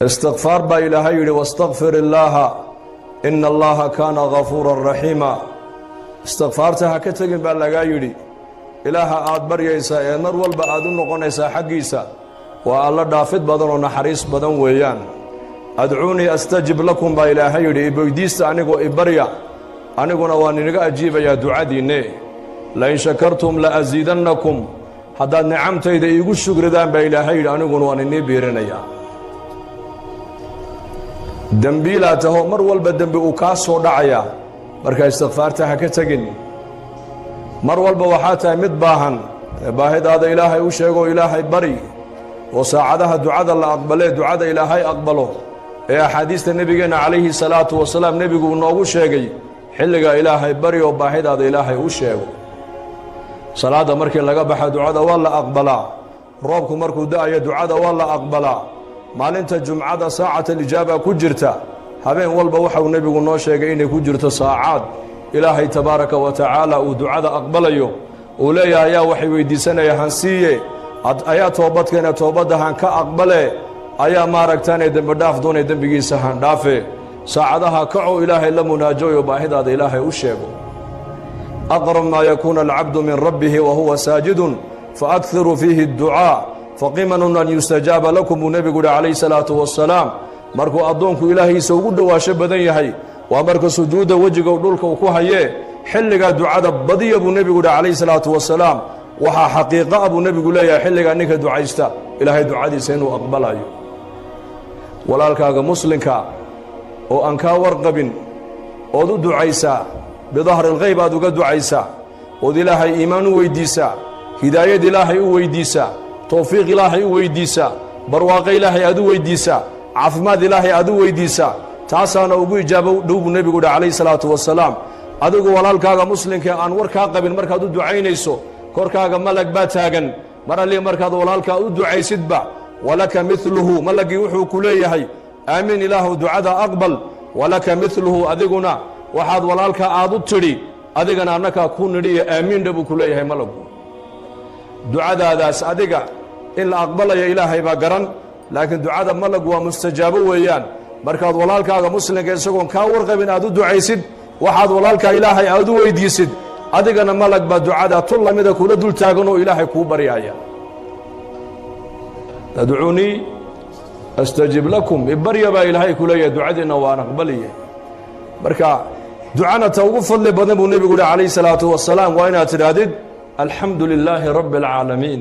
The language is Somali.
استغفار با إلهي يري واستغفر الله إن الله كان غفورا رحيما استغفارتها كتغن با لغا يري إله آد بريسا نر والبا آدو نقونيسا حقيسا والله دافد بدن ونحريس بدن ويان أدعوني أستجب لكم با إلهي يري إبويديست أنيقو إبريا أنيقو نوانينيقا أجيب يا دعاديني لئن شكرتم لأزيدنكم هذا نعمتي إذا يقول شكر دان با إلهي يري أنيقو نوانيني بيرنيا dembiilaataho mar walba dembi uu kaa soo dhacaya marka istighfaarta ha ka tagin mar walba waxaa tahay mid baahan baahidaada ilaahay u sheego ilaahay bari oo saacadaha ducada la aqbalee ducada ilaahay aqbalo ee axaadiista nebigeena calayhi salaatu wasalaam nebigu noogu sheegay xilliga ilaahay bari oo baahidaada ilaahay u sheego salaada markii laga baxa ducada waa la aqbalaa roobku markuu da'ayo ducada waa la aqbalaa maalinta jumcada saacata ijaaba ku jirta habeen walba waxa uu nabigu noo sheegay inay ku jirto saacad ilaahay tabaaraka wa tacaala uu ducada aqbalayo uu leeyahay ayaa waxay weydiisanaya hansiiye ayaa toobadkeena toobadahan ka aqbale ayaa maaragtaan dembi dhaaf doonay dembigiisa han dhaafe saacadaha kaco ilaahay la munaajayo baahidaada ilaahay u sheego aqrab ma yakuna al'abdu min rabbih wa huwa sajidun faakthiru fihi ad-du'a فقيمن أن يستجاب لكم النبي عليه الصلاة والسلام مركو أدونكو إلهي سوغو دواشة بدن يحي ومركو سجود وجهك ودولك وكوهيه حلقا دعاء بدي أبو النبي عليه الصلاة والسلام وها حقيقة أبو النبي يا حلقا أنك دعايستا إلهي دعاء سينو أقبل أيو ولالكا مسلمك وأنكا ورقب ودو دعايسا بظهر الغيب أدو دعايسا ودي إلهي إيمان ويديسا هداية إلهي ويديسا توفيق إلهي ويديسا برواق إلهي أدو ويديسا عفماد إلهي أدو ويديسا تاسانا أبو إجابة دوب النبي عليه الصلاة والسلام أدو walaalkaaga muslimka aan warkaa qabin markaad u ducaynayso korkaaga malag baa taagan mar alle markaad walaalka u ducaysidba walaka mithluhu malagi wuxuu ku leeyahay aamin ilaahu ducada aqbal walaka mithluhu adiguna waxaad walaalka aad u tiri adigana annaka ku nidhiya aamin dhabu ku leeyahay malagu ducadaadaas adiga in la aqbalayo ilaahay baa garan laakiin ducada malag waa mustajaabo weeyaan markaad walaalkaaga muslimka isagoon kaa warqabin aad u ducaysid waxaad walaalka ilaahay aad u weydiisid adigana malag baa ducada tul lamida kula dul taagan oo ilaahay kuu baryaya tad'uunii astajib lakum ibarya baa ilaahay ku leeyahay ducadiina waan aqbaliye marka ducana ta ugu fadli badan buu nebigu calayhi salaatu wasalaam waa inaad tidhaahdid alxamdu lilaahi rabbi alcaalamiin